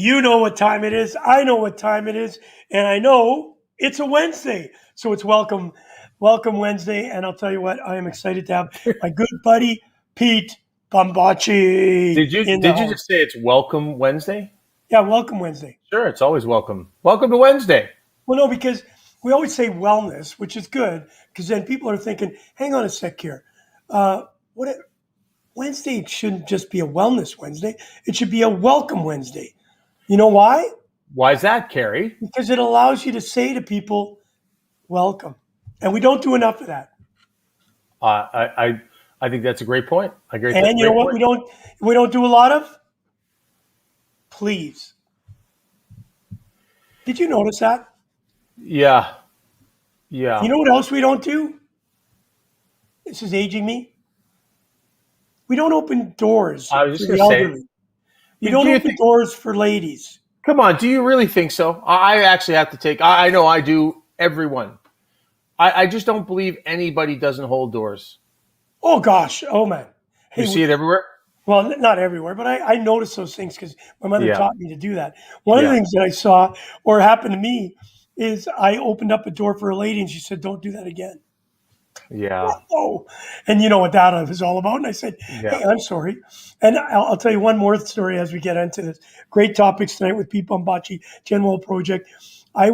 You know what time it is. I know what time it is. And I know it's a Wednesday. So it's welcome Wednesday. And I'll tell you what, I am excited to have my good buddy, Pete Bombaci, Did you in the did you house. just say it's Welcome Wednesday? Yeah, welcome Wednesday. Sure, it's always welcome. Welcome to Wednesday. Well, no, because we always say wellness, which is good, because then people are thinking, hang on a sec here. What Wednesday shouldn't just be a wellness Wednesday. It should be a welcome Wednesday. You know why? Why is that, Carrie? Because it allows you to say to people, welcome. And we don't do enough of that. I think that's a great point. A great And you know great what point. we don't do a lot of? Please. Did you notice that? Yeah, You yeah. know what else we don't do? This is aging me. We don't open doors I was for just the gonna say. elderly. We Do don't you open think? doors for ladies. Come on. Do you really think so? I actually have to take. I know I do. Everyone. I just don't believe anybody doesn't hold doors. Oh gosh, oh man. You Hey, see it everywhere. well, not everywhere, but I notice those things because my mother Yeah, taught me to do that. One of the yeah, things that I saw or happened to me is I opened up a door for a lady and she said, "Don't do that again." yeah, Oh, and you know what that was all about. And I said, yeah. "Hey, I'm sorry." And I'll tell you one more story as we get into this. Great topics tonight with Pete Bombaci, General Project. I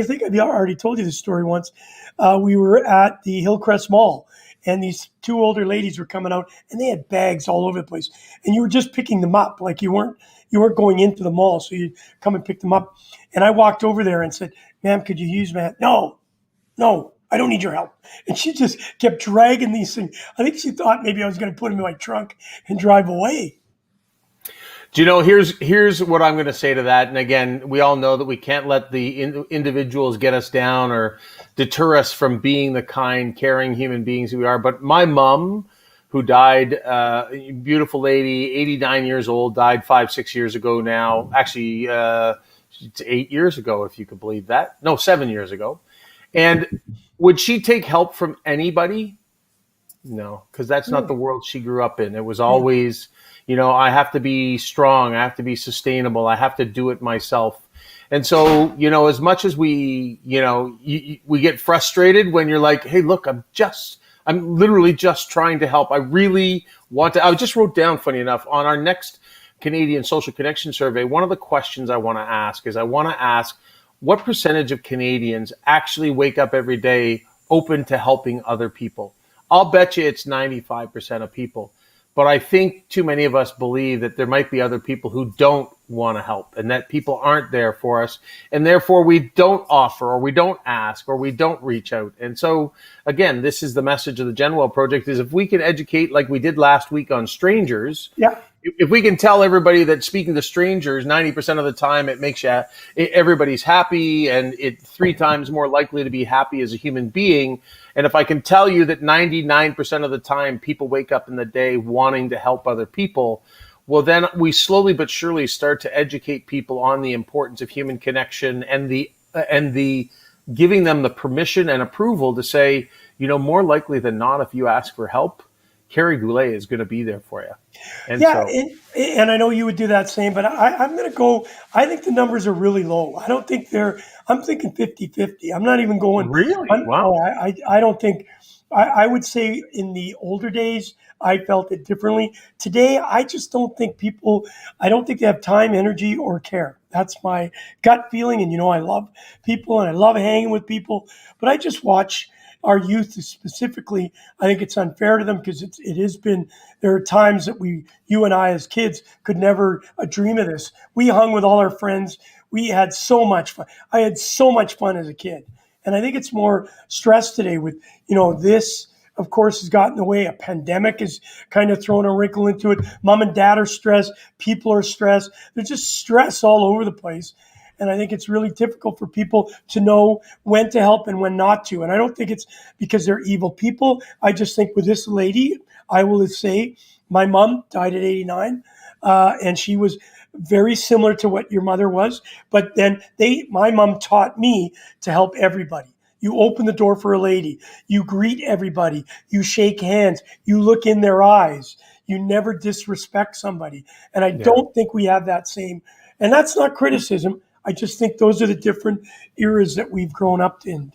think I've already told you this story once. We were at the Hillcrest Mall, and these two older ladies were coming out, and they had bags all over the place, and you were just picking them up, like you weren't going into the mall, so you come and pick them up. And I walked over there and said, "Ma'am, could you use that?" No, I don't need your help. And she just kept dragging these things. I think she thought maybe I was going to put them in my trunk and drive away. Do you know? Here's what I'm going to say to that. And again, we all know that we can't let the individuals get us down or deter us from being the kind, caring human beings we are. But my mom, who died, beautiful lady, 89 years old, died 5, 6 years ago now. Actually, it's 8 years ago, if you could believe that. No, 7 years ago. And would she take help from anybody? No, because that's not No, the world she grew up in. It was yeah, always, I have to be strong, I have to be sustainable, I have to do it myself. And so, as much as we get frustrated when you're like, hey, look, I'm literally just trying to help. I really want to. I just wrote down, funny enough, on our next Canadian Social Connection Survey, one of the questions I want to ask is what percentage of Canadians actually wake up every day open to helping other people? I'll bet you it's 95% of people. But I think too many of us believe that there might be other people who don't want to help and that people aren't there for us. And therefore we don't offer or we don't ask or we don't reach out. And so, again, this is the message of the Genwell Project is if we can educate like we did last week on strangers, yeah, if we can tell everybody that speaking to strangers 90% of the time it makes everybody's happy and it 3 times more likely to be happy as a human being, and if I can tell you that 99% of the time people wake up in the day wanting to help other people, well, then we slowly but surely start to educate people on the importance of human connection and the giving them the permission and approval to say, more likely than not, if you ask for help, Carrie Goulet is going to be there for you. And yeah. so, And I know you would do that same, but I'm going to go. I think the numbers are really low. I don't think I'm thinking 50-50. I'm not even going. really, wow, I don't think. I would say in the older days, I felt it differently. Today, I just don't think I don't think they have time, energy, or care. That's my gut feeling. And I love people and I love hanging with people, but I just watch our youth specifically. I think it's unfair to them because it has been, there are times that you and I as kids could never dream of this. We hung with all our friends. We had so much fun. I had so much fun as a kid. And I think it's more stress today with, this, of course, has gotten in the way. A pandemic has kind of thrown a wrinkle into it. Mom and dad are stressed. People are stressed. There's just stress all over the place. And I think it's really difficult for people to know when to help and when not to. And I don't think it's because they're evil people. I just think with this lady, I will say my mom died at 89, and she was very similar to what your mother was. But then my mom taught me to help everybody. You open the door for a lady. You greet everybody. You shake hands. You look in their eyes. You never disrespect somebody. And I yeah. don't think we have that same. And that's not criticism. I just think those are the different eras that we've grown up in.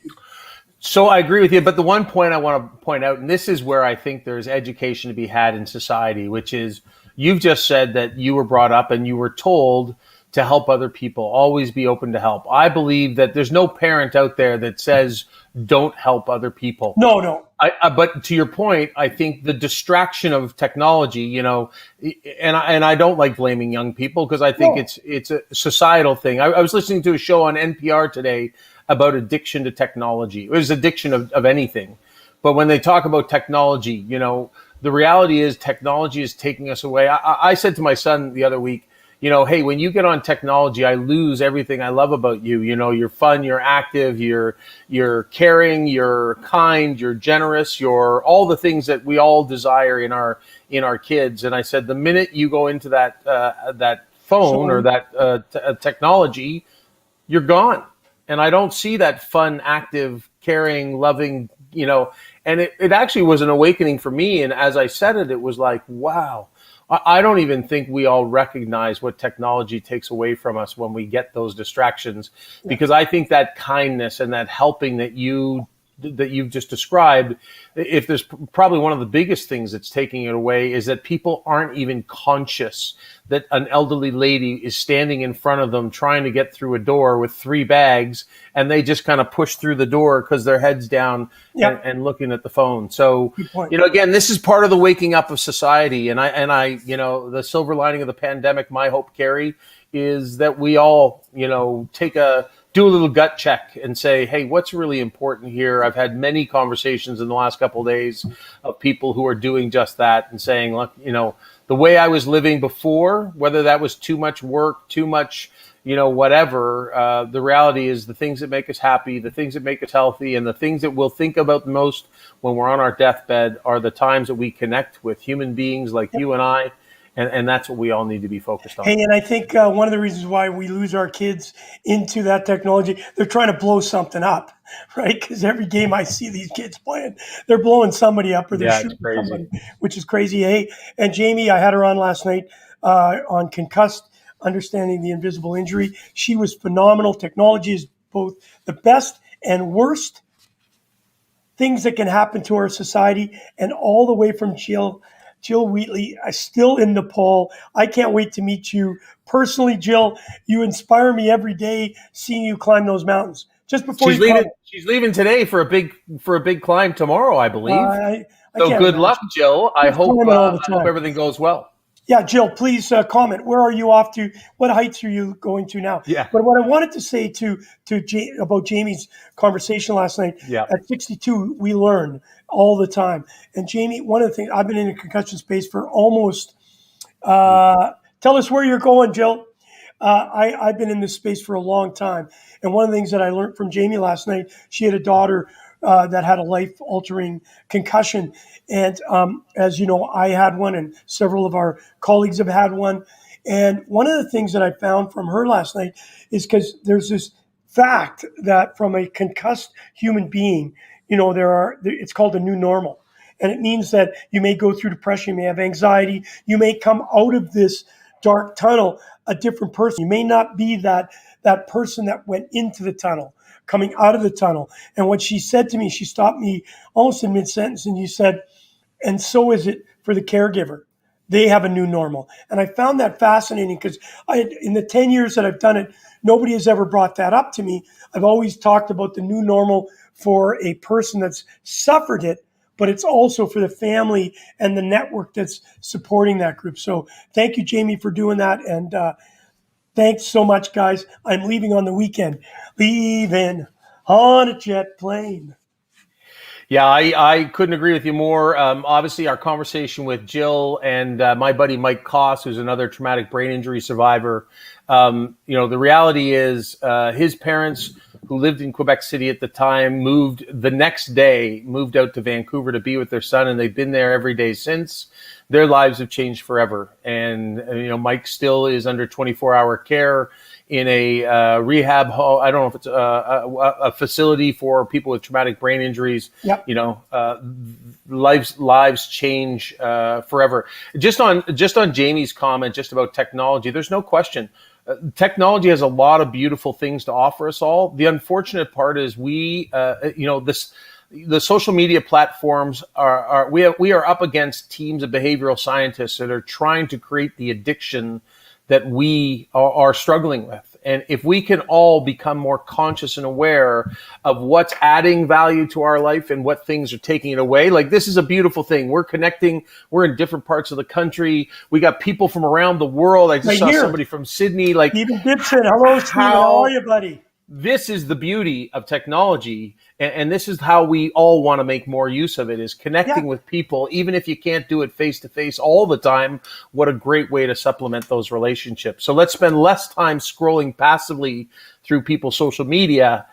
So I agree with you, but the one point I want to point out, and this is where I think there's education to be had in society, which is you've just said that you were brought up and you were told to help other people, always be open to help. I believe that there's no parent out there that says don't help other people. No. But to your point, I think the distraction of technology, and I don't like blaming young people because I think it's a societal thing. I was listening to a show on NPR today about addiction to technology. It was addiction of anything. But when they talk about technology, the reality is technology is taking us away. I said to my son the other week, hey, when you get on technology, I lose everything I love about you. You're fun, you're active, you're caring, you're kind, you're generous, you're all the things that we all desire in our kids. And I said, the minute you go into that phone or that technology, you're gone. And I don't see that fun, active, caring, loving, and it actually was an awakening for me. And as I said it, it was like, wow. I don't even think we all recognize what technology takes away from us when we get those distractions, because I think that kindness and that helping that you've just described, if there's probably one of the biggest things that's taking it away is that people aren't even conscious that an elderly lady is standing in front of them trying to get through a door with 3 bags, and they just kind of push through the door because their head's down and looking at the phone. So, again, this is part of the waking up of society. And I, the silver lining of the pandemic, my hope, Carrie, is that we all, do a little gut check and say, hey, what's really important here? I've had many conversations in the last couple of days of people who are doing just that and saying, look, the way I was living before, whether that was too much work, too much, whatever, the reality is the things that make us happy, the things that make us healthy, and the things that we'll think about the most when we're on our deathbed are the times that we connect with human beings like you and I. And that's what we all need to be focused on. Hey, and I think one of the reasons why we lose our kids into that technology, they're trying to blow something up, right? Because every game I see these kids playing, they're blowing somebody up or they're shooting somebody, which is crazy. Hey, and Jamie, I had her on last night on Concussed, Understanding the Invisible Injury. She was phenomenal. Technology is both the best and worst things that can happen to our society, and all the way from Jill Wheatley, still in Nepal. I can't wait to meet you personally, Jill. You inspire me every day seeing you climb those mountains. Just before she's leaving today for a big climb tomorrow, I believe. So good luck, Jill. I hope everything goes well. Yeah, Jill, please comment. Where are you off to? What heights are you going to now? Yeah. But what I wanted to say about Jamie's conversation last night, at 62, we learn all the time. And Jamie, one of the things, I've been in a concussion space for almost, tell us where you're going, Jill. I've been in this space for a long time. And one of the things that I learned from Jamie last night, she had a daughter that had a life-altering concussion. And as you know, I had one and several of our colleagues have had one. And one of the things that I found from her last night is because there's this fact that from a concussed human being, it's called a new normal. And it means that you may go through depression, you may have anxiety, you may come out of this dark tunnel a different person. You may not be that person that went into the tunnel, coming out of the tunnel. And what she said to me, she stopped me almost in mid-sentence, and you said, and so is it for the caregiver. They have a new normal. And I found that fascinating because in the 10 years that I've done it, nobody has ever brought that up to me. I've always talked about the new normal for a person that's suffered it, but it's also for the family and the network that's supporting that group. So thank you, Jamie, for doing that. And thanks so much, guys. I'm leaving on the weekend. Leaving on a jet plane. Yeah, I couldn't agree with you more. Obviously, our conversation with Jill and my buddy Mike Koss, who's another traumatic brain injury survivor. The reality is his parents, who lived in Quebec City at the time, moved out to Vancouver to be with their son, and they've been there every day since. Their lives have changed forever. And, Mike still is under 24-hour care in a rehab home. I don't know if it's a facility for people with traumatic brain injuries. Yep. Lives change forever. Just on Jamie's comment, just about technology, there's no question. technology has a lot of beautiful things to offer us all. The unfortunate part is the social media platforms we are up against teams of behavioral scientists that are trying to create the addiction that we are struggling with. And if we can all become more conscious and aware of what's adding value to our life and what things are taking it away, like this is a beautiful thing. We're connecting. We're in different parts of the country. We got people from around the world. I just saw somebody from Sydney. Like Stephen Gibson. Hello, Stephen. How are you, buddy? This is the beauty of technology, and this is how we all want to make more use of it, is connecting with people, even if you can't do it face to face all the time. What a great way to supplement those relationships. So let's spend less time scrolling passively through people's social media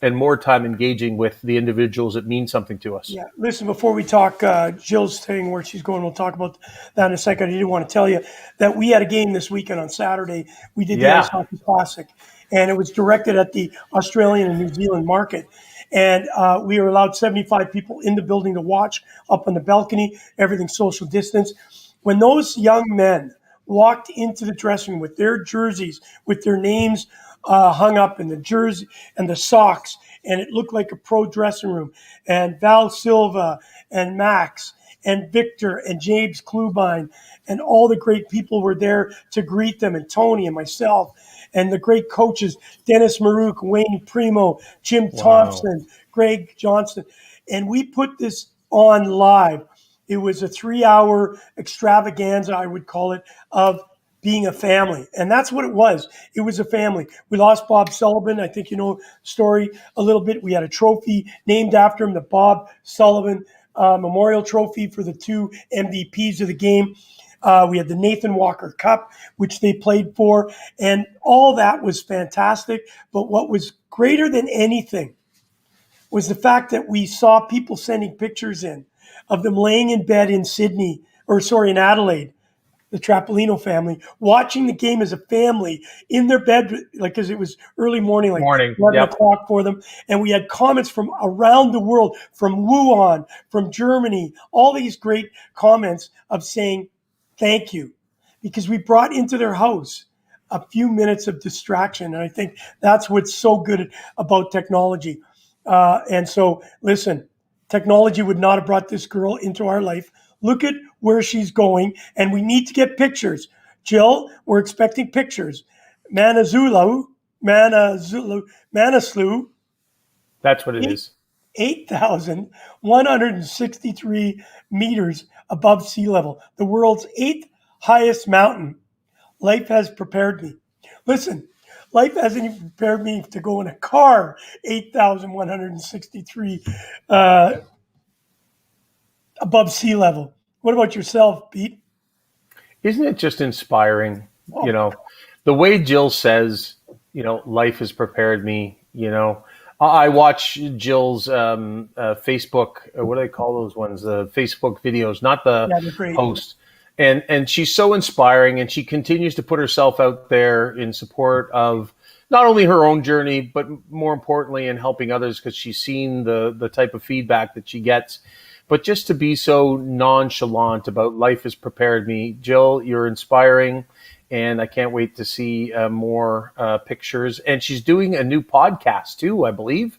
and more time engaging with the individuals that mean something to us. Yeah. Listen, before we talk Jill's thing, where she's going, we'll talk about that in a second. I did want to tell you that we had a game this weekend on Saturday. We did the Ice Hockey Classic, and it was directed at the Australian and New Zealand market. And we were allowed 75 people in the building to watch up on the balcony, everything social distance. When those young men walked into the dressing room with their jerseys, with their names hung up in the jersey and the socks, and it looked like a pro dressing room, and Val Silva and Max and Victor and James Klubine and all the great people were there to greet them, and Tony and myself and the great coaches, Dennis Marouk, Wayne Primo, Jim Thompson, Greg Johnson. And we put this on live. It was a 3-hour extravaganza, I would call it, of being a family. And that's what it was. It was a family. We lost Bob Sullivan. I think you know the story a little bit. We had a trophy named after him, the Bob Sullivan Memorial Trophy for the 2 MVPs of the game. We had the Nathan Walker Cup, which they played for, and all that was fantastic. But what was greater than anything was the fact that we saw people sending pictures in of them laying in bed in in Adelaide, the Trapolino family, watching the game as a family in their bed, like, because it was early morning, like 11 o'clock for them. And we had comments from around the world, from Wuhan, from Germany, all these great comments of saying, thank you, because we brought into their house a few minutes of distraction. And I think that's what's so good about technology. And so, listen, technology would not have brought this girl into our life. Look at where she's going, and we need to get pictures. Jill, we're expecting pictures. Manaslu. That's what it is. 8,163 meters above sea level, the world's 8th highest mountain. Life has prepared me. Listen, life hasn't even prepared me to go in a car 8,163 above sea level. What about yourself, Pete? Isn't it just inspiring? Oh. You know, the way Jill says, you know, life has prepared me, you know. I watch Jill's Facebook, what do they call those ones? The Facebook videos, not the posts. And she's so inspiring, and she continues to put herself out there in support of not only her own journey, but more importantly in helping others, because she's seen the type of feedback that she gets. But just to be so nonchalant about life has prepared me. Jill, you're inspiring, and I can't wait to see more pictures. And she's doing a new podcast too, I believe,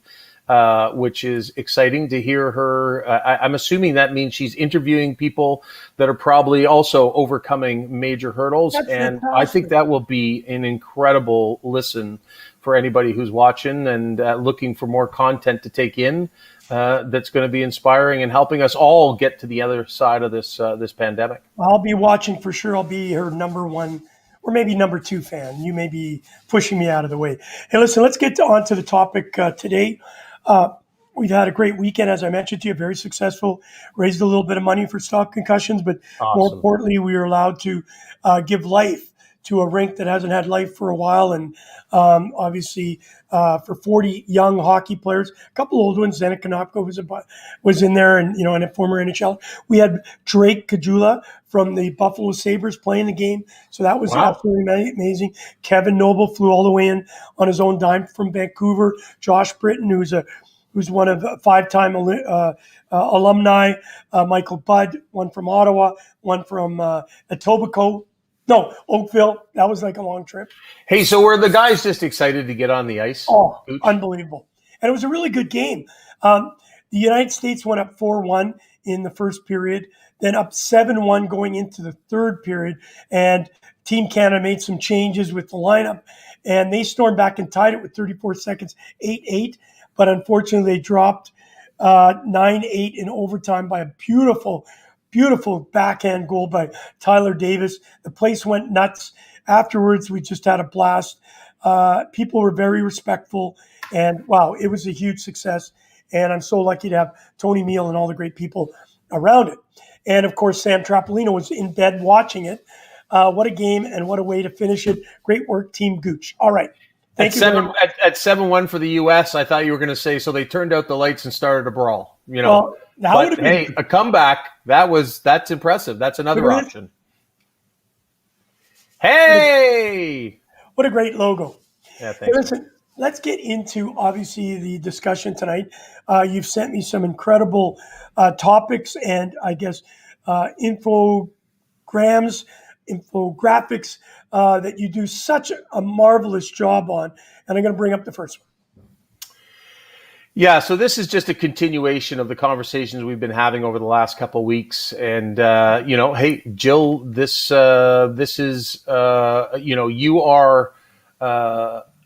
which is exciting to hear her. I'm assuming that means she's interviewing people that are probably also overcoming major hurdles. That's and fantastic. I think that will be an incredible listen for anybody who's watching and looking for more content to take in. That's going to be inspiring and helping us all get to the other side of this pandemic. I'll be watching for sure. I'll be her number 1 or maybe number 2 fan. You may be pushing me out of the way. Hey, listen, let's get on to the topic today. We've had a great weekend, as I mentioned to you, very successful, raised a little bit of money for stop concussions, but more importantly, we were allowed to give life to a rink that hasn't had life for a while. And obviously for 40 young hockey players, a couple old ones, Zenik Konopko was in there, and and a former NHL. We had Drake Kajula from the Buffalo Sabres playing the game. So that was absolutely amazing. Kevin Noble flew all the way in on his own dime from Vancouver. Josh Britton, who's one of 5-time alumni. Michael Budd, one from Ottawa, one from Etobicoke. No, Oakville. That was like a long trip. Hey, so were the guys just excited to get on the ice, Oh, Gooch? unbelievable. And it was a really good game. The United States went up 4-1 in the first period, then up 7-1 going into the third period. And Team Canada made some changes with the lineup, and they stormed back and tied it with 34 seconds, 8-8. But unfortunately, they dropped 9-8 in overtime by a beautiful, beautiful backhand goal by Tyler Davis. The place went nuts. Afterwards, we just had a blast. People were very respectful, and wow, it was a huge success. And I'm so lucky to have Tony Meal and all the great people around it. And of course, Sam Trapolino was in bed watching it. What a game and what a way to finish it. Great work, Team Gouche. All right. Thank you very much. At 7-1 for the U.S., I thought you were going to say, so they turned out the lights and started a brawl. Well, that would But have been hey, a comeback, that's impressive. That's another option. Hey! What a great logo. Yeah, Hey, thanks. listen, let's get into obviously the discussion tonight. You've sent me some incredible topics and I guess infograms, infographics that you do such a marvelous job on. And I'm going to bring up the first one. Yeah, so this is just a continuation of the conversations we've been having over the last couple of weeks, and hey, Jill, this is you are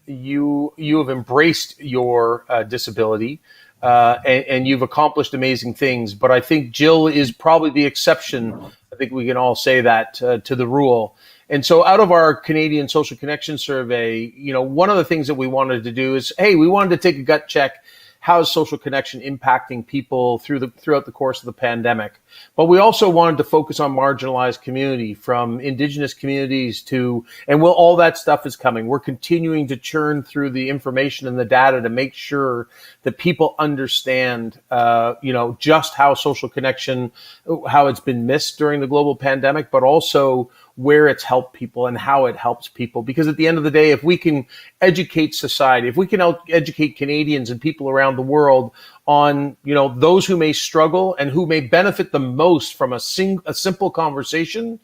you have embraced your disability, and you've accomplished amazing things. But I think Jill is probably the exception. I think we can all say that to the rule. And so out of our Canadian Social Connection survey, one of the things that we wanted to do is, hey, we wanted to take a gut check. How is social connection impacting people throughout the course of the pandemic? But we also wanted to focus on marginalized community, from Indigenous communities and all that stuff is coming. We're continuing to churn through the information and the data to make sure that people understand, just how social connection, how it's been missed during the global pandemic, but also where it's helped people and how it helps people. Because at the end of the day, if we can educate society, if we can educate Canadians and people around the world on, those who may struggle and who may benefit the most from a simple conversation,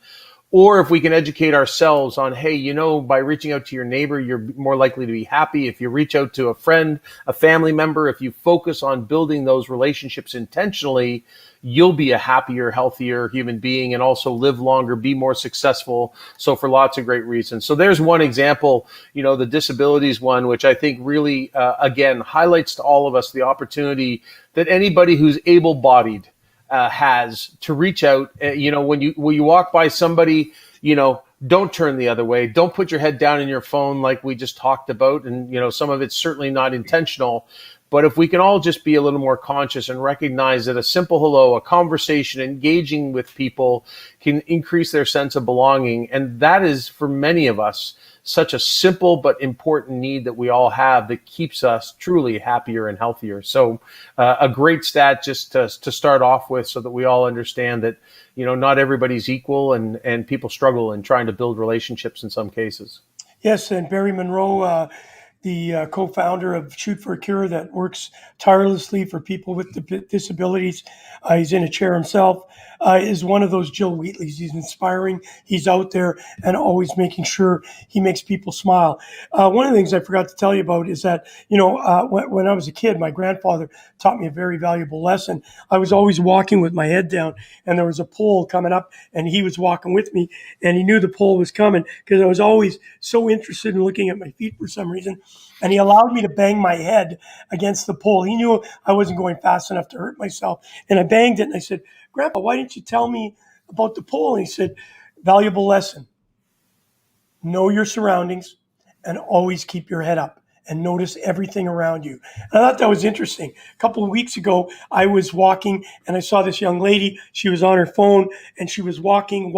or if we can educate ourselves on, hey, by reaching out to your neighbor, you're more likely to be happy. If you reach out to a friend, a family member, if you focus on building those relationships intentionally, you'll be a happier, healthier human being and also live longer, be more successful. So for lots of great reasons. So there's one example, the disabilities one, which I think really, again, highlights to all of us the opportunity that anybody who's able-bodied has to reach out. When you walk by somebody, don't turn the other way. Don't put your head down in your phone like we just talked about. And, some of it's certainly not intentional. But if we can all just be a little more conscious and recognize that a simple hello, a conversation, engaging with people can increase their sense of belonging. And that is, for many of us, such a simple but important need that we all have that keeps us truly happier and healthier. So a great stat just to start off with, so that we all understand that, not everybody's equal and people struggle in trying to build relationships in some cases. Yes, and Barry Monroe, the co-founder of Shoot for a Cure, that works tirelessly for people with disabilities. He's in a chair himself, is one of those Jill Wheatleys. He's inspiring. He's out there and always making sure he makes people smile. One of the things I forgot to tell you about is that, when I was a kid, my grandfather taught me a very valuable lesson. I was always walking with my head down, and there was a pole coming up, and he was walking with me, and he knew the pole was coming because I was always so interested in looking at my feet for some reason. And he allowed me to bang my head against the pole. He knew I wasn't going fast enough to hurt myself. And I banged it, and I said, "Grandpa, why didn't you tell me about the pole?" And he said, "Valuable lesson. Know your surroundings and always keep your head up and notice everything around you." And I thought that was interesting. A couple of weeks ago, I was walking and I saw this young lady. She was on her phone and she was walking.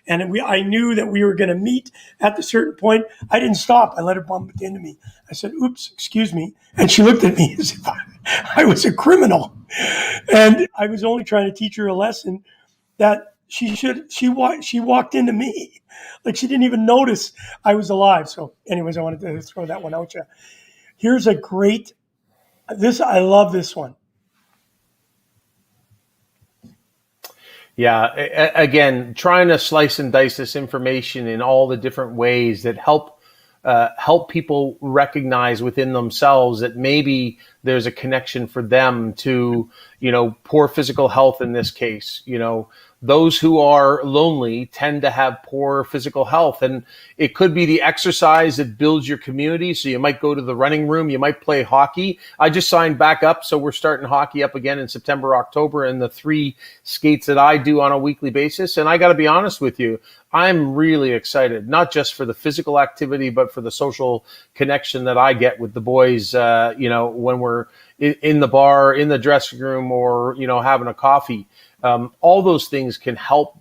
And I knew that we were going to meet at a certain point. I didn't stop. I let her bump into me. I said, "Oops, excuse me." And she looked at me as if I was a criminal. And I was only trying to teach her a lesson that she walked into me like she didn't even notice I was alive. So anyways, I wanted to throw that one out to you. Here's a great, I love this one. Yeah. Again, trying to slice and dice this information in all the different ways that help people recognize within themselves that maybe there's a connection for them to, poor physical health in this case. Those who are lonely tend to have poor physical health, and it could be the exercise that builds your community. So you might go to the running room, you might play hockey. I just signed back up, so we're starting hockey up again in September, October, and the 3 skates that I do on a weekly basis. And I got to be honest with you, I'm really excited, not just for the physical activity, but for the social connection that I get with the boys, when we're in the bar, in the dressing room, or, having a coffee. All those things can help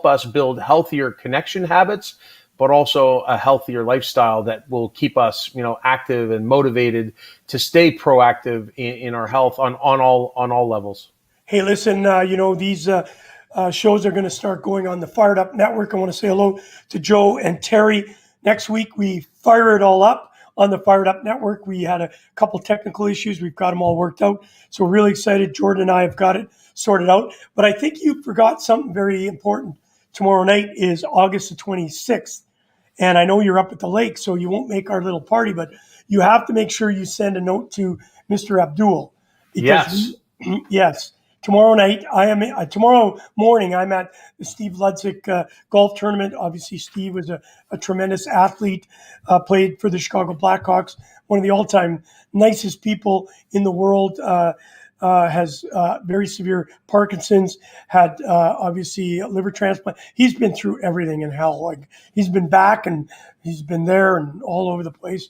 us build healthier connection habits, but also a healthier lifestyle that will keep us, active and motivated to stay proactive in our health on all levels. Hey, listen, these shows are going to start going on the Fired Up Network. I want to say hello to Joe and Terry. Next week, we fire it all up on the Fired Up Network. We had a couple technical issues. We've got them all worked out. So we're really excited. Jordan and I have got it sorted out. But I think you forgot something very important. Tomorrow night is August the 26th. And I know you're up at the lake, so you won't make our little party, but you have to make sure you send a note to Mr. Abdul. Yes. Yes. Tomorrow night, tomorrow morning, I'm at the Steve Ludzik golf tournament. Obviously, Steve was a tremendous athlete, played for the Chicago Blackhawks, one of the all-time nicest people in the world, has very severe Parkinson's, had obviously a liver transplant. He's been through everything in hell. Like, he's been back and he's been there and all over the place.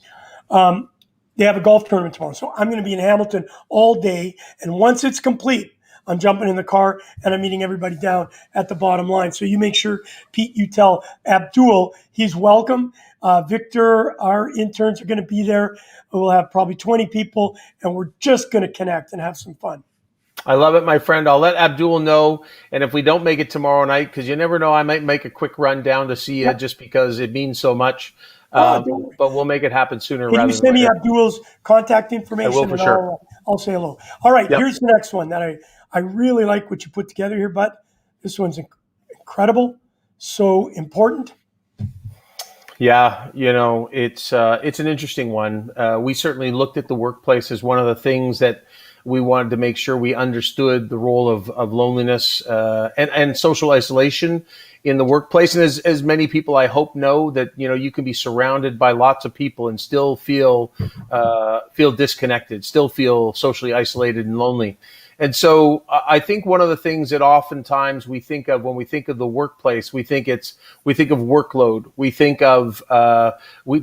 They have a golf tournament tomorrow. So I'm going to be in Hamilton all day. And once it's complete, I'm jumping in the car and I'm meeting everybody down at the bottom line. So you make sure, Pete, you tell Abdul he's welcome. Victor, our interns are going to be there. We'll have probably 20 people, and we're just going to connect and have some fun. I love it, my friend. I'll let Abdul know. And if we don't make it tomorrow night, because you never know, I might make a quick run down to see you just because it means so much. But we'll make it happen sooner rather than later. Can you send me Abdul's contact information? I will for sure. I'll say hello. All right, Here's the next one that I really like what you put together here, bud. This one's incredible, so important. Yeah, it's an interesting one. We certainly looked at the workplace as one of the things that we wanted to make sure we understood the role of loneliness and social isolation in the workplace. And as many people, I hope, know that, you can be surrounded by lots of people and still feel disconnected, still feel socially isolated and lonely. And so I think one of the things that oftentimes we think of when we think of the workplace, we think of workload, we think of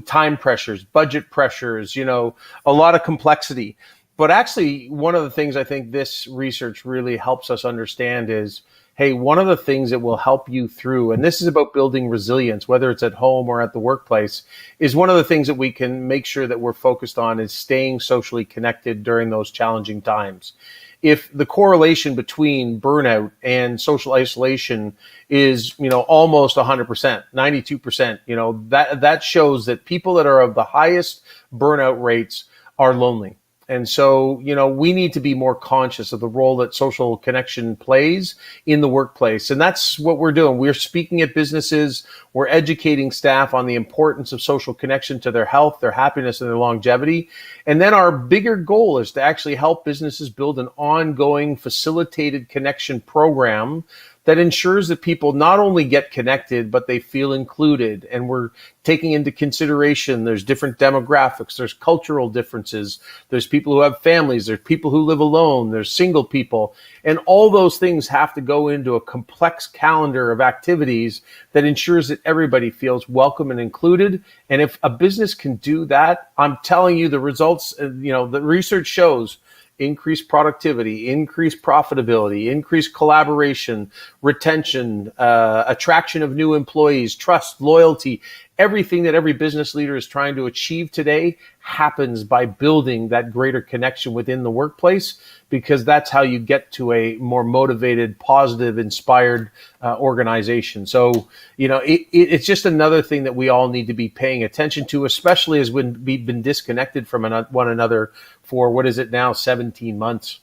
time pressures, budget pressures, a lot of complexity. But actually, one of the things I think this research really helps us understand is, hey, one of the things that will help you through, and this is about building resilience, whether it's at home or at the workplace, is one of the things that we can make sure that we're focused on is staying socially connected during those challenging times. If the correlation between burnout and social isolation is, almost 100%, 92%, that shows that people that are of the highest burnout rates are lonely. And so, we need to be more conscious of the role that social connection plays in the workplace. And that's what we're doing. We're speaking at businesses. We're educating staff on the importance of social connection to their health, their happiness, and their longevity. And then our bigger goal is to actually help businesses build an ongoing facilitated connection program that ensures that people not only get connected, but they feel included. And we're taking into consideration there's different demographics, there's cultural differences, there's people who have families, there's people who live alone, there's single people. And all those things have to go into a complex calendar of activities that ensures that everybody feels welcome and included. And if a business can do that, I'm telling you the results, the research shows increased productivity, increased profitability, increased collaboration, retention, attraction of new employees, trust, loyalty. Everything that every business leader is trying to achieve today happens by building that greater connection within the workplace, because that's how you get to a more motivated, positive, inspired organization. So, it's just another thing that we all need to be paying attention to, especially as when we've been disconnected from one another for, what is it now, 17 months.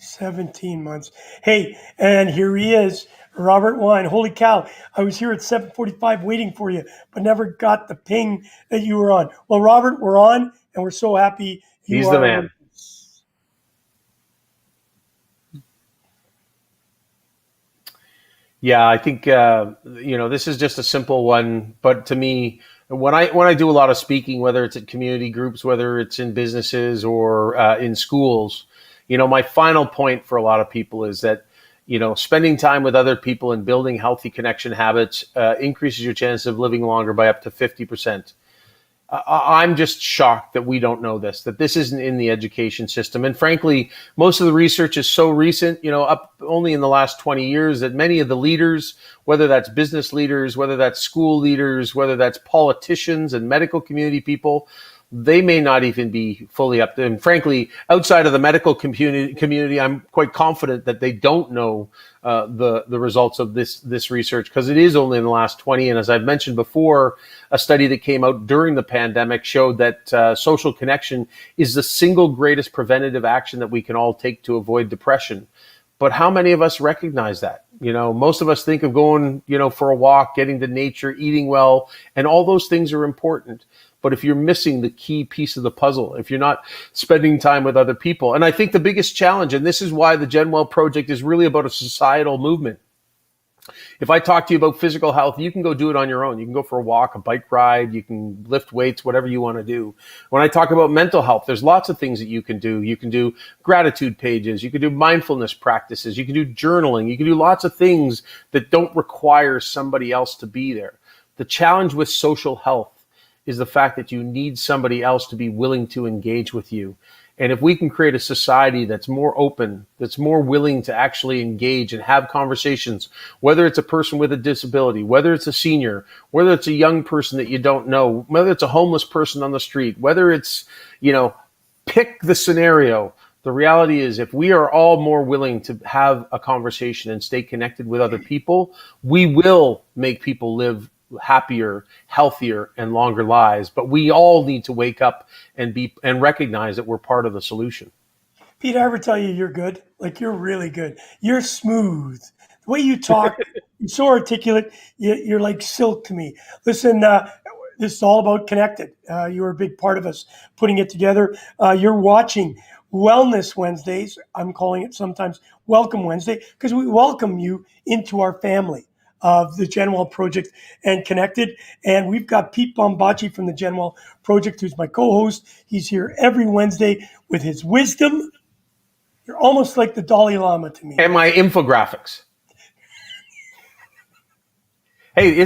17 months. Hey, and here he is, Robert Wine. Holy cow. I was here at 7:45 waiting for you, but never got the ping that you were on. Well, Robert, we're on, and we're so happy you He's the are with man. us. Yeah, I think this is just a simple one, but to me, when I do a lot of speaking, whether it's at community groups, whether it's in businesses or in schools, my final point for a lot of people is that spending time with other people and building healthy connection habits increases your chance of living longer by up to 50%. I'm just shocked that we don't know this, that this isn't in the education system. And frankly, most of the research is so recent, up only in the last 20 years, that many of the leaders, whether that's business leaders, whether that's school leaders, whether that's politicians and medical community people, they may not even be fully up to. And frankly, outside of the medical community, I'm quite confident that they don't know the results of this research, because it is only in the last 20. And as I've mentioned before, a study that came out during the pandemic showed that social connection is the single greatest preventative action that we can all take to avoid depression. But how many of us recognize that? Most of us think of going, for a walk, getting to nature, eating well, and all those things are important. But if you're missing the key piece of the puzzle, if you're not spending time with other people, and I think the biggest challenge, and this is why the GenWell Project is really about a societal movement. If I talk to you about physical health, you can go do it on your own. You can go for a walk, a bike ride, you can lift weights, whatever you want to do. When I talk about mental health, there's lots of things that you can do. You can do gratitude pages, you can do mindfulness practices, you can do journaling, you can do lots of things that don't require somebody else to be there. The challenge with social health is the fact that you need somebody else to be willing to engage with you. And if we can create a society that's more open, that's more willing to actually engage and have conversations, whether it's a person with a disability, whether it's a senior, whether it's a young person that you don't know, whether it's a homeless person on the street, whether it's, pick the scenario. The reality is, if we are all more willing to have a conversation and stay connected with other people, we will make people live happier, healthier, and longer lives. But we all need to wake up and recognize that we're part of the solution. Pete, I ever tell you you're good? Like, you're really good. You're smooth. The way you talk, you're so articulate. You're like silk to me. Listen, this is all about connected. You were a big part of us putting it together. You're watching Wellness Wednesdays. I'm calling it sometimes Welcome Wednesday, because we welcome you into our family of the GenWell Project and Connected. And we've got Pete Bombaci from the GenWell Project, who's my co-host. He's here every Wednesday with his wisdom. You're almost like the Dalai Lama to me. And my infographics. Hey,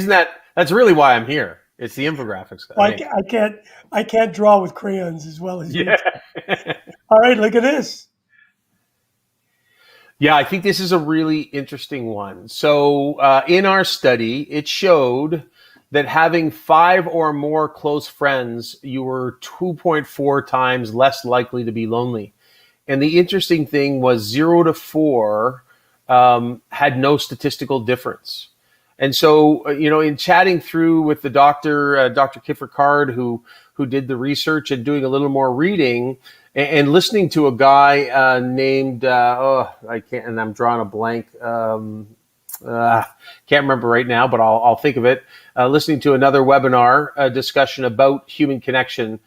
that's really why I'm here. It's the infographics. I can't draw with crayons as well as you. Yeah. All right, look at this. Yeah, I think this is a really interesting one. So in our study, it showed that having 5 or more close friends, you were 2.4 times less likely to be lonely. And the interesting thing was 0 to 4 had no statistical difference. And so, in chatting through with the doctor, Dr. Kiffer Card, who did the research, and doing a little more reading, and listening to a guy named I can't, and I'm drawing a blank. Can't remember right now, but I'll think of it. Listening to another webinar discussion about human connection.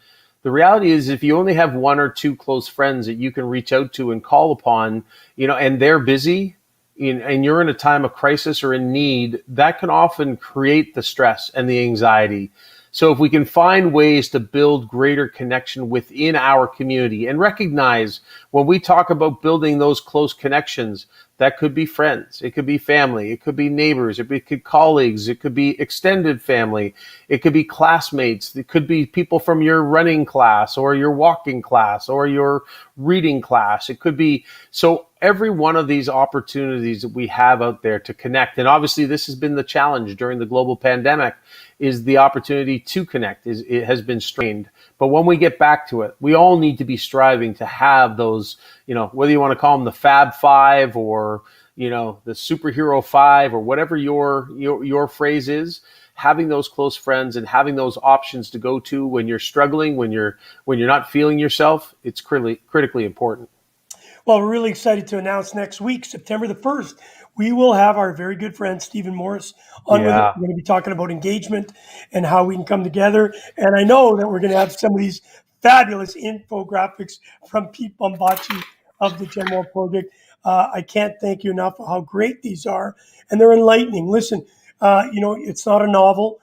The reality is, if you only have 1 or 2 close friends that you can reach out to and call upon, and they're busy, and you're in a time of crisis or in need, that can often create the stress and the anxiety. So if we can find ways to build greater connection within our community, and recognize when we talk about building those close connections, that could be friends, it could be family, it could be neighbors, it could be colleagues, it could be extended family, it could be classmates, it could be people from your running class or your walking class or your reading class. It could be, so every one of these opportunities that we have out there to connect, and obviously this has been the challenge during the global pandemic, is the opportunity to connect. It has been strained. But when we get back to it, we all need to be striving to have those, whether you want to call them the Fab Five or, the Superhero Five, or whatever your phrase is, having those close friends and having those options to go to when you're struggling, when you're not feeling yourself, it's critically important. Well, we're really excited to announce next week, September the 1st, we will have our very good friend Stephen Morris on with us. Yeah. We're going to be talking about engagement and how we can come together. And I know that we're going to have some of these fabulous infographics from Pete Bombaci of the Gen More Project. I can't thank you enough for how great these are, and they're enlightening. Listen, it's not a novel.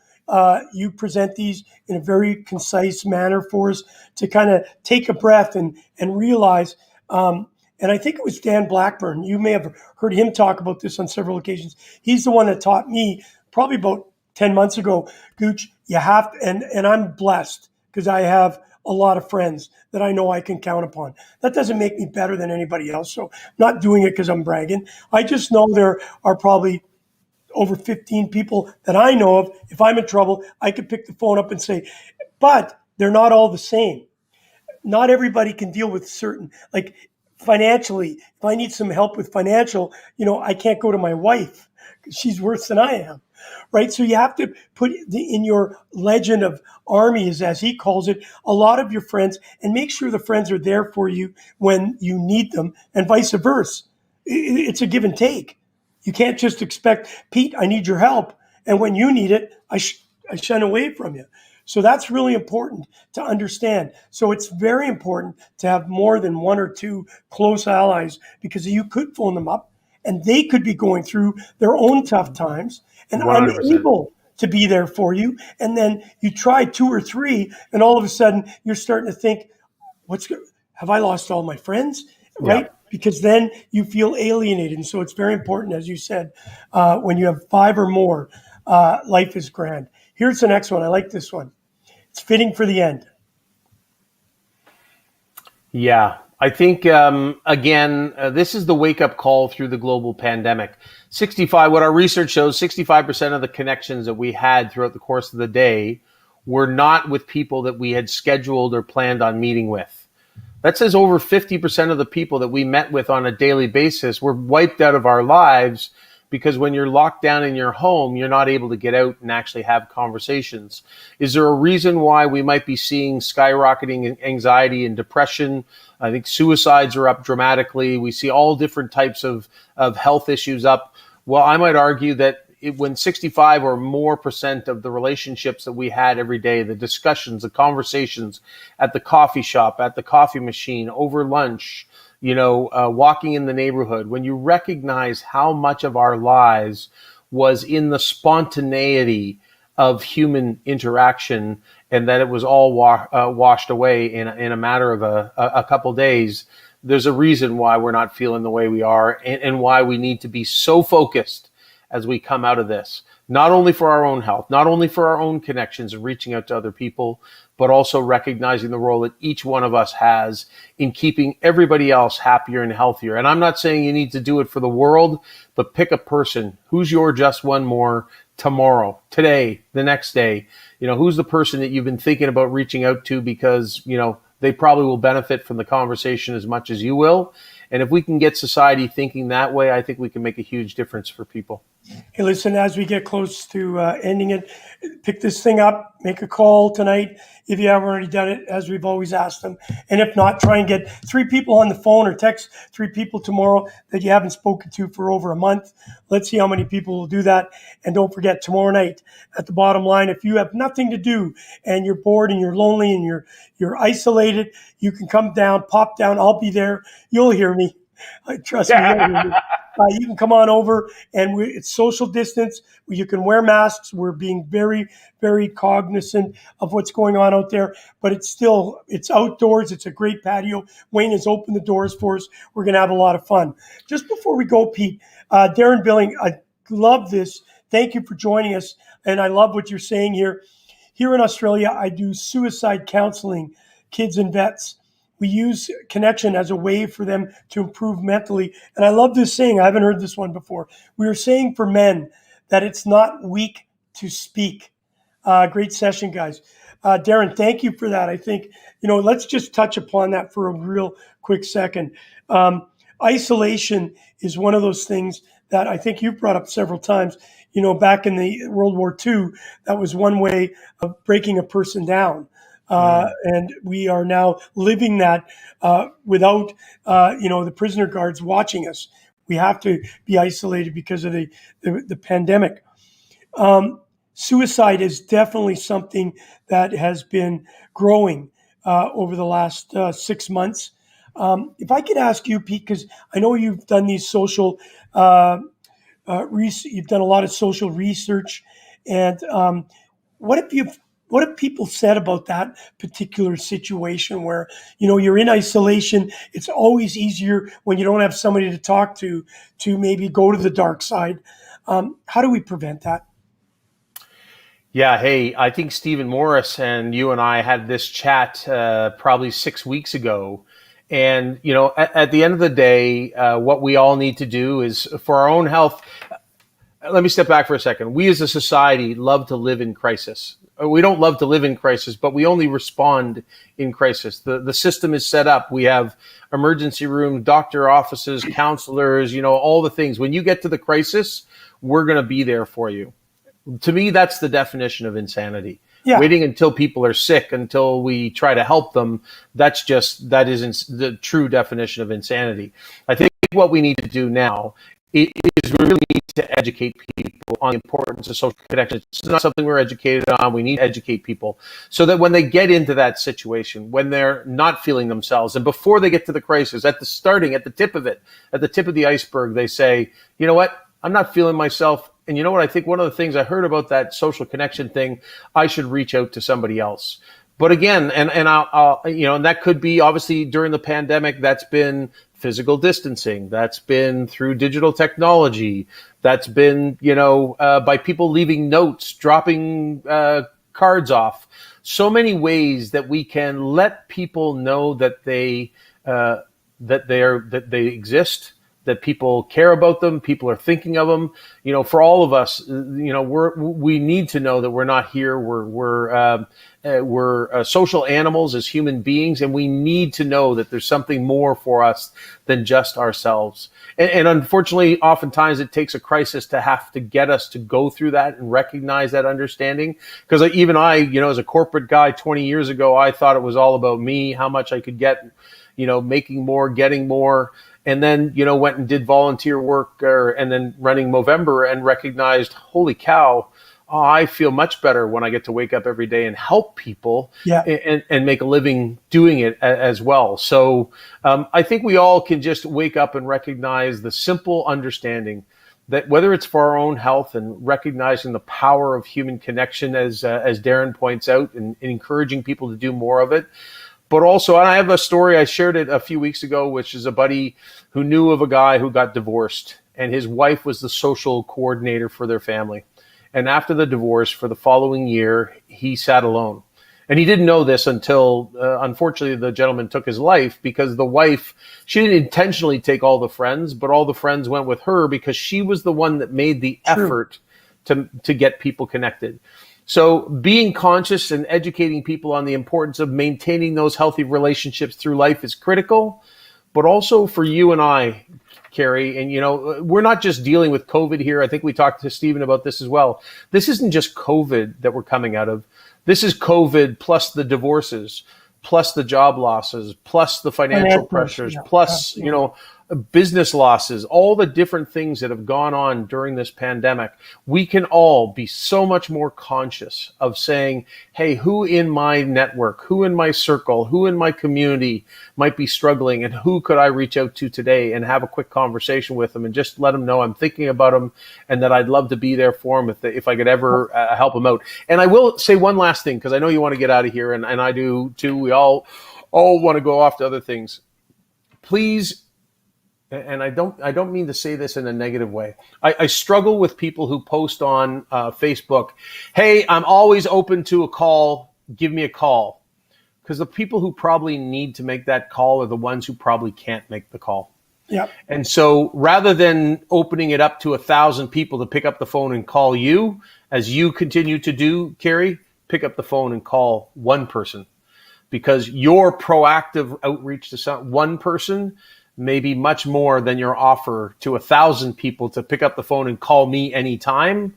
You present these in a very concise manner for us to kind of take a breath and realize. And I think it was Dan Blackburn. You may have heard him talk about this on several occasions. He's the one that taught me probably about 10 months ago, Gooch, you have to, and I'm blessed because I have a lot of friends that I know I can count upon. That doesn't make me better than anybody else. So I'm not doing it because I'm bragging. I just know there are probably over 15 people that I know of. If I'm in trouble, I could pick the phone up and say, but they're not all the same. Not everybody can deal with certain, like financially, if I need some help with financial, I can't go to my wife because she's worse than I am, right? So you have to put in your legend of armies, as he calls it, a lot of your friends, and make sure the friends are there for you when you need them, and vice versa. It's a give and take. You can't just expect, Pete, I need your help, and when you need it, I shun away from you. So that's really important to understand. So it's very important to have more than one or two close allies, because you could phone them up and they could be going through their own tough times and 100%. unable to be there for you. And then you try two or three, and all of a sudden you're starting to think, have I lost all my friends? Yeah. Right? Because then you feel alienated. And so it's very important, as you said, when you have five or more, life is grand. Here's the next one. I like this one. It's fitting for the end. Yeah, I think, again, this is the wake up call through the global pandemic. What our research shows, 65% of the connections that we had throughout the course of the day were not with people that we had scheduled or planned on meeting with. That says over 50% of the people that we met with on a daily basis were wiped out of our lives, because when you're locked down in your home, you're not able to get out and actually have conversations. Is there a reason why we might be seeing skyrocketing anxiety and depression? I think suicides are up dramatically. We see all different types of health issues up. Well, I might argue that when 65 or more percent of the relationships that we had every day, the discussions, the conversations at the coffee shop, at the coffee machine, over lunch, walking in the neighborhood, when you recognize how much of our lives was in the spontaneity of human interaction, and that it was all washed away in a matter of a couple days, there's a reason why we're not feeling the way we are, and why we need to be so focused as we come out of this, not only for our own health, not only for our own connections and reaching out to other people, but also recognizing the role that each one of us has in keeping everybody else happier and healthier. And I'm not saying you need to do it for the world, but pick a person. Who's your just one more tomorrow, today, the next day? Who's the person that you've been thinking about reaching out to, because, they probably will benefit from the conversation as much as you will. And if we can get society thinking that way, I think we can make a huge difference for people. Hey, listen, as we get close to ending it, pick this thing up, make a call tonight if you haven't already done it, as we've always asked them. And if not, try and get 3 people on the phone, or text 3 people tomorrow that you haven't spoken to for over a month. Let's see how many people will do that. And don't forget, tomorrow night at the Bottom Line, if you have nothing to do and you're bored and you're lonely and you're isolated, you can come down, pop down. I'll be there. You'll hear me. Trust me. You'll hear me. You can come on over, and it's social distance. You can wear masks. We're being very, very cognizant of what's going on out there, but it's outdoors. It's a great patio. Wayne has opened the doors for us. We're going to have a lot of fun. Just before we go, Pete, Darren Billing, I love this. Thank you for joining us, and I love what you're saying here. Here in Australia, I do suicide counseling, kids and vets. We use connection as a way for them to improve mentally. And I love this saying. I haven't heard this one before. We were saying for men that it's not weak to speak. Great session, guys. Darren, thank you for that. I think, let's just touch upon that for a real quick second. Isolation is one of those things that I think you've brought up several times. Back in the World War II, that was one way of breaking a person down. And we are now living that without, the prisoner guards watching us. We have to be isolated because of the pandemic. Suicide is definitely something that has been growing over the last 6 months. If I could ask you, Pete, because I know you've done these social, you've done a lot of social research, and what have you, what have people said about that particular situation where you're in isolation? It's always easier when you don't have somebody to talk to maybe go to the dark side. How do we prevent that? Yeah, hey, I think Stephen Morris and you and I had this chat probably 6 weeks ago. And, at the end of the day, what we all need to do is for our own health. Let me step back for a second. We as a society love to live in crisis. We don't love to live in crisis, but we only respond in crisis. The system is set up. We have emergency rooms, doctor offices, counselors, all the things. When you get to the crisis, we're going to be there for you. To me, that's the definition of insanity. Yeah. Waiting until people are sick, until we try to help them, that isn't the true definition of insanity. I think what we need to do now is we really need to educate people on the importance of social connection. It's not something we're educated on. We need to educate people so that when they get into that situation, when they're not feeling themselves, and before they get to the crisis, at the tip of it, at the tip of the iceberg, they say, you know what, I'm not feeling myself. And you know what? I think one of the things I heard about that social connection thing, I should reach out to somebody else. But again, and I'll and that could be obviously during the pandemic, that's been physical distancing. That's been through digital technology. That's been, by people leaving notes, dropping cards off. So many ways that we can let people know that they exist, that people care about them, people are thinking of them. For all of us, we need to know that we're not here. We're social animals as human beings, and we need to know that there's something more for us than just ourselves. And unfortunately, oftentimes it takes a crisis to have to get us to go through that and recognize that understanding. Because even I, as a corporate guy 20 years ago, I thought it was all about me, how much I could get, making more, getting more. And then, went and did volunteer work and then running Movember and recognized, holy cow, I feel much better when I get to wake up every day and help people and make a living doing it as well. So I think we all can just wake up and recognize the simple understanding that whether it's for our own health and recognizing the power of human connection, as Darren points out, and encouraging people to do more of it. But also, and I have a story, I shared it a few weeks ago, which is a buddy who knew of a guy who got divorced, and his wife was the social coordinator for their family. And after the divorce, for the following year, he sat alone. And he didn't know this until, unfortunately, the gentleman took his life, because the wife, she didn't intentionally take all the friends, but all the friends went with her because she was the one that made the effort to get people connected. So being conscious and educating people on the importance of maintaining those healthy relationships through life is critical, but also for you and I, Carrie, and we're not just dealing with COVID here. I think we talked to Stephen about this as well. This isn't just COVID that we're coming out of. This is COVID plus the divorces, plus the job losses, plus the financial pressures, plus, business losses, all the different things that have gone on during this pandemic. We can all be so much more conscious of saying, hey, who in my network, who in my circle, who in my community might be struggling, and who could I reach out to today and have a quick conversation with them and just let them know I'm thinking about them and that I'd love to be there for them if I could ever help them out. And I will say one last thing, because I know you want to get out of here, and I do too. We all want to go off to other things. Please, and I don't mean to say this in a negative way. I struggle with people who post on Facebook, hey, I'm always open to a call. Give me a call. Because the people who probably need to make that call are the ones who probably can't make the call. Yeah. And so rather than opening it up to 1,000 people to pick up the phone and call you, as you continue to do, Carrie, pick up the phone and call one person. Because your proactive outreach to one person may be much more than your offer to 1,000 people to pick up the phone and call me anytime.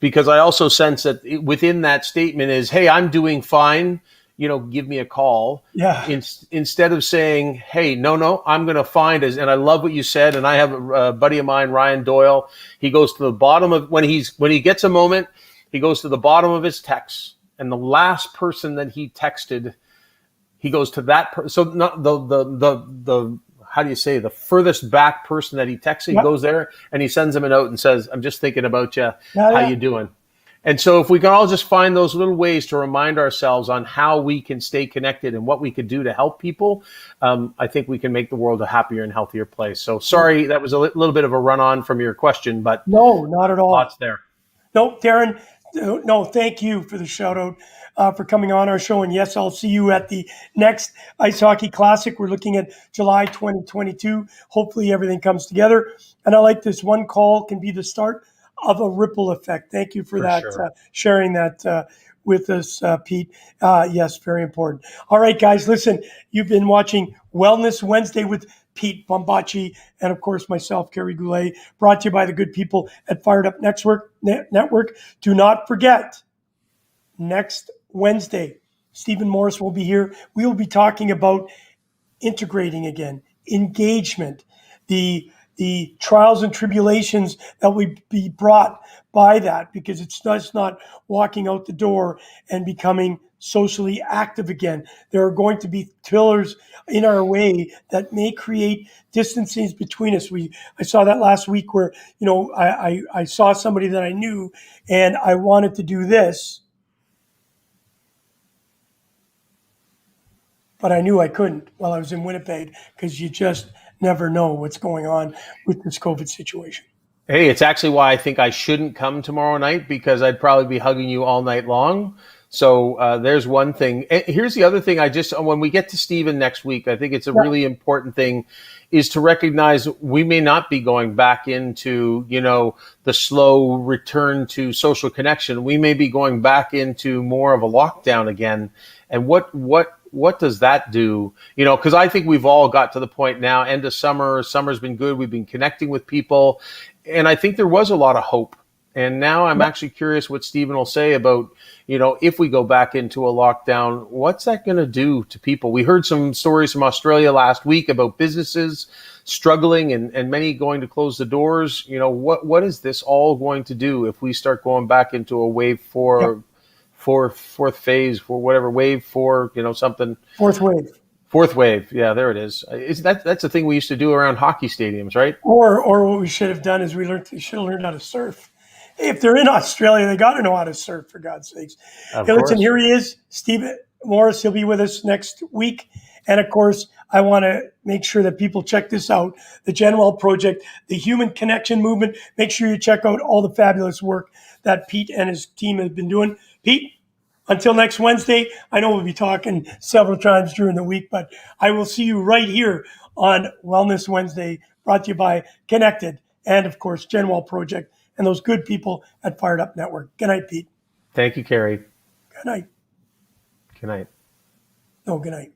Because I also sense that within that statement is, hey, I'm doing fine. give me a call. Yeah. Instead of saying, hey, no, I'm going to find us. And I love what you said. And I have a buddy of mine, Ryan Doyle. He goes to the bottom of when he gets a moment, he goes to the bottom of his texts, and the last person that he texted, he goes to that person. So not the how do you say, the furthest back person that he texted, he goes there and he sends him a note and says, I'm just thinking about you. How you doing? And so if we can all just find those little ways to remind ourselves on how we can stay connected and what we could do to help people, I think we can make the world a happier and healthier place. So sorry, that was a little bit of a run on from your question, but no, not at all. Lots there. No, Darren, no, thank you for the shout out, for coming on our show. And yes, I'll see you at the next Ice Hockey Classic. We're looking at July 2022. Hopefully everything comes together. And I like this: one call can be the start of a ripple effect. Thank you for that, sure. Sharing that with us, Pete. Yes, very important. All right, guys, listen, you've been watching Wellness Wednesday with Pete Bombaci, and of course myself, Kerry Goulet, brought to you by the good people at Fired Up Network. Do not forget, next Wednesday, Stephen Morris will be here. We will be talking about integrating again, engagement, the trials and tribulations that will be brought by that, because it's just not walking out the door and becoming socially active again. There are going to be pillars in our way that may create distances between us. I saw that last week where, I saw somebody that I knew and I wanted to do this, but I knew I couldn't while I was in Winnipeg, because you just never know what's going on with this COVID situation. Hey, it's actually why I think I shouldn't come tomorrow night, because I'd probably be hugging you all night long. So there's one thing. Here's the other thing. When we get to Stephen next week, I think it's a really important thing is to recognize we may not be going back into, the slow return to social connection. We may be going back into more of a lockdown again. And what does that do? Because I think we've all got to the point now, end of summer's been good. We've been connecting with people. And I think there was a lot of hope. And now I'm actually curious what Stephen will say about, if we go back into a lockdown, what's that going to do to people? We heard some stories from Australia last week about businesses struggling and many going to close the doors. What is this all going to do if we start going back into a wave fourth phase, for whatever, wave four, something. Fourth wave. Yeah, there it is. That's the thing we used to do around hockey stadiums, right? Or what we should have done is we should have learned how to surf. Hey, if they're in Australia, they got to know how to surf, for God's sakes. Hey, listen, here he is, Stephen Morris. He'll be with us next week. And of course, I want to make sure that people check this out, the GenWell Project, the Human Connection Movement. Make sure you check out all the fabulous work that Pete and his team have been doing. Pete, until next Wednesday, I know we'll be talking several times during the week, but I will see you right here on Wellness Wednesday, brought to you by Connected and, of course, GenWell Project and those good people at Fired Up Network. Good night, Pete. Thank you, Kerry. Good night. Good night. No, good night.